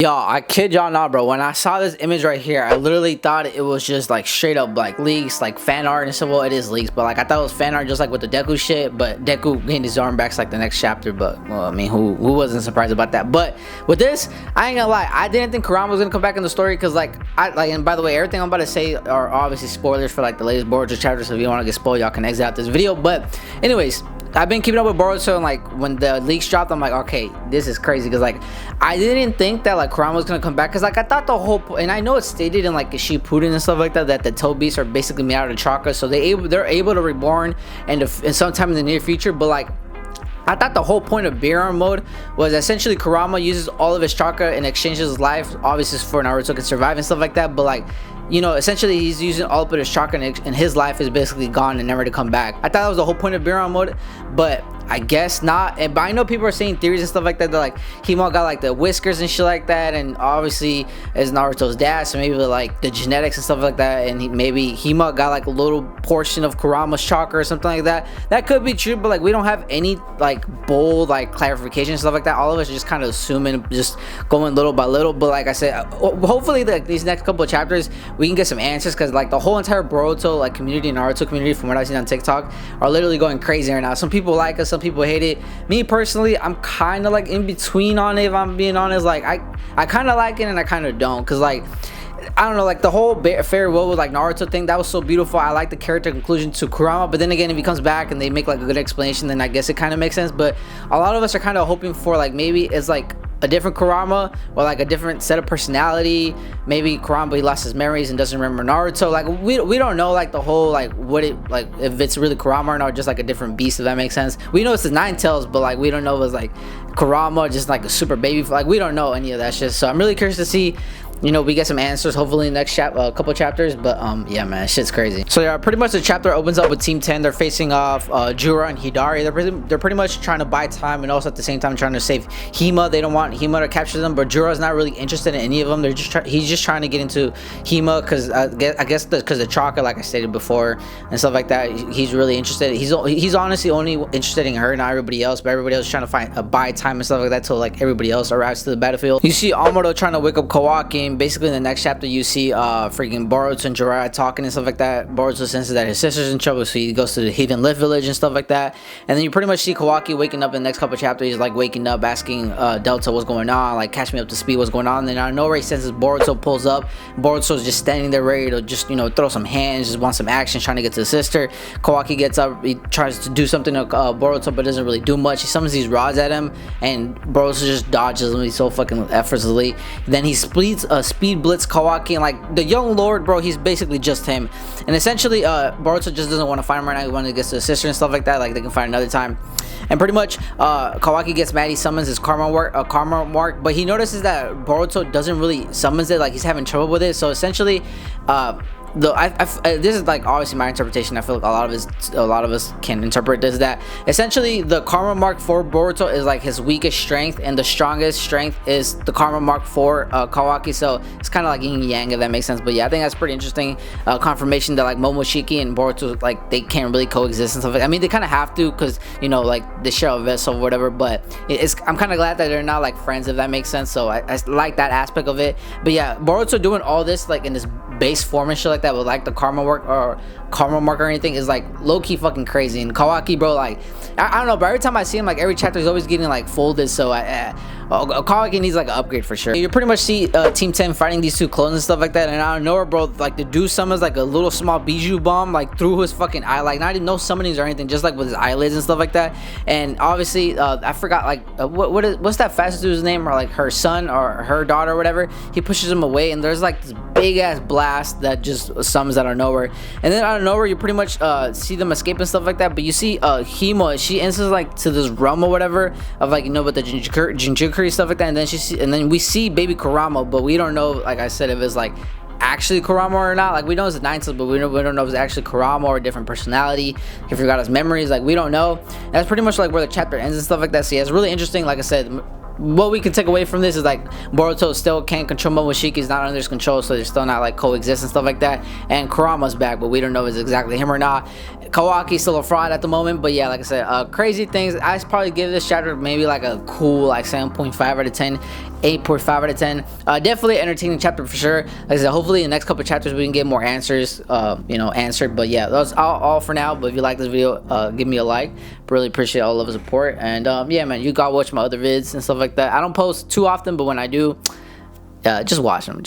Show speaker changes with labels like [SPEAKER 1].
[SPEAKER 1] Yo, I kid y'all not, bro. When I saw this image right here, I literally thought it was just like straight up like leaks, like fan art and stuff. Well, it is leaks, but like I thought it was fan art just like with the Deku shit. But Deku getting his arm back like the next chapter. But well, I mean, who wasn't surprised about that? But with this, I ain't gonna lie, I didn't think Kurama was gonna come back in the story because and by the way, everything I'm about to say are obviously spoilers for like the latest Boruto chapter. So if you don't want to get spoiled, y'all can exit out this video. But anyways, I've been keeping up with Boruto, and like when the leaks dropped, I'm like, okay, this is crazy, because like I didn't think that like Kurama was gonna come back, because like I thought the whole and I know it's stated in like Shippuden and stuff like that that the toe beasts are basically made out of chakra, so they're able to reborn and in sometime in the near future. But like I thought the whole point of Beer Arm mode was essentially Kurama uses all of his chakra and exchanges his life, obviously for Naruto can survive and stuff like that. But like, you know, essentially he's using all of his chakra and his life is basically gone and never to come back. I thought that was the whole point of Beer Arm mode, but I guess not. But I know people are saying theories and stuff like that, that like Himo got like the whiskers and shit like that, and obviously is Naruto's dad, so maybe like the genetics and stuff like that, and maybe Himo got like a little portion of Kurama's chakra or something like that. That could be true, but like we don't have any like bold like clarification and stuff like that. All of us are just kind of assuming, just going little by little. But like I said, hopefully like these next couple of chapters we can get some answers, because like the whole entire Boruto like community, Naruto community, from what I've seen on TikTok, are literally going crazy right now. Some people like us, some people hate it. Me personally, I'm kind of like in between on it, if I'm being honest. Like I kind of like it and I kind of don't, because like I don't know, like the whole farewell with like Naruto thing, that was so beautiful. I like the character conclusion to Kurama, but then again, if he comes back and they make like a good explanation, then I guess it kind of makes sense. But a lot of us are kind of hoping for like maybe it's like a different Kurama, or like a different set of personality. Maybe Kurama, he lost his memories and doesn't remember Naruto. Like we don't know like the whole like what it like, if it's really Kurama or not, just like a different beast, if that makes sense. We know it's the Nine Tails, but like we don't know if it's like Kurama, just like a super baby. Like we don't know any of that shit. So I'm really curious to see, you know, we get some answers hopefully in the next couple chapters. But yeah, man, shit's crazy. So yeah, pretty much the chapter opens up with Team 10. They're facing off Jura and Hidari. They're pretty much trying to buy time, and also at the same time trying to save Hima. They don't want Hima to capture them, but Jura's not really interested in any of them. They're just he's just trying to get into Hima, because I guess because the chakra, like I stated before, and stuff like that. He's really interested. He's honestly only interested in her, not everybody else. But everybody else is trying to find a buy time and stuff like that till like everybody else arrives to the battlefield. You see Amuro trying to wake up Kawaki. Basically in the next chapter you see freaking Boruto and Jiraiya talking and stuff like that. Boruto senses that his sister's in trouble, so he goes to the hidden lift village and stuff like that. And then you pretty much see Kawaki waking up in the next couple chapters. He's like waking up asking Delta what's going on, like catch me up to speed, what's going on. And then out of nowhere he senses Boruto pulls up. Boruto's just standing there ready to just, you know, throw some hands, just want some action, trying to get to the sister. Kawaki gets up, he tries to do something to Boruto, but doesn't really do much. He summons these rods at him, and Boruto just dodges them so fucking effortlessly. Then he speed blitz Kawaki, and like the young lord, bro, he's basically just him. And essentially Boruto just doesn't want to fight him right now. He wants to get to the sister and stuff like that, like they can fight another time. And pretty much Kawaki gets mad. He summons his karma mark, but he notices that Boruto doesn't really summons it, like he's having trouble with it. So essentially this is like obviously my interpretation. I feel like a lot of us can interpret this, that essentially the karma mark for Boruto is like his weakest strength, and the strongest strength is the karma mark for Kawaki. So it's kind of like yin yang, if that makes sense. But yeah, I think that's pretty interesting confirmation that like Momoshiki and Boruto, like they can't really coexist and stuff like that. I mean, they kind of have to, because you know, like they share a vessel or whatever. But I'm kind of glad that they're not like friends, if that makes sense. So I like that aspect of it. But yeah, Boruto doing all this like in this base form and shit like that with like the karma mark or anything is like low-key fucking crazy. And Kawaki, bro, like I don't know, but every time I see him, like every chapter is always getting like folded. So Kawaki needs like an upgrade for sure. You pretty much see Team 10 fighting these two clones and stuff like that, and out of nowhere, bro, like the dude summons like a little small bijou bomb like through his fucking eye, like not even no summonings or anything, just like with his eyelids and stuff like that. And obviously I forgot like what's that fast dude's name, or like her son or her daughter or whatever. He pushes him away, and there's like this big ass blast that just summons out of nowhere. And then out of nowhere you pretty much see them escape and stuff like that. But you see Himo, she enters like to this realm or whatever of like, you know, with the Jinchuriki stuff like that. And then we see baby Kurama, but we don't know, like I said, if it's like actually Kurama or not. Like we know it's the Nine Tails, but we don't know if it's actually Kurama or a different personality. He forgot his memories, like we don't know. That's pretty much like where the chapter ends and stuff like that. So yeah, it's really interesting. Like I said, what we can take away from this is like Boruto still can't control Momoshiki, is not under his control, so they're still not like coexist and stuff like that. And Kurama's back, but we don't know if it's exactly him or not. Kawaki's still a fraud at the moment, but yeah, like I said, crazy things. I'd probably give this chapter maybe like a cool like 7.5 out of 10. 8.5 out of 10. Definitely entertaining chapter for sure. Like I said, hopefully in the next couple chapters we can get more answers, answered. But yeah, that's all for now. But if you like this video, give me a like. Really appreciate all of the support. And yeah, man, you gotta watch my other vids and stuff like that. I don't post too often, but when I do, just watch them.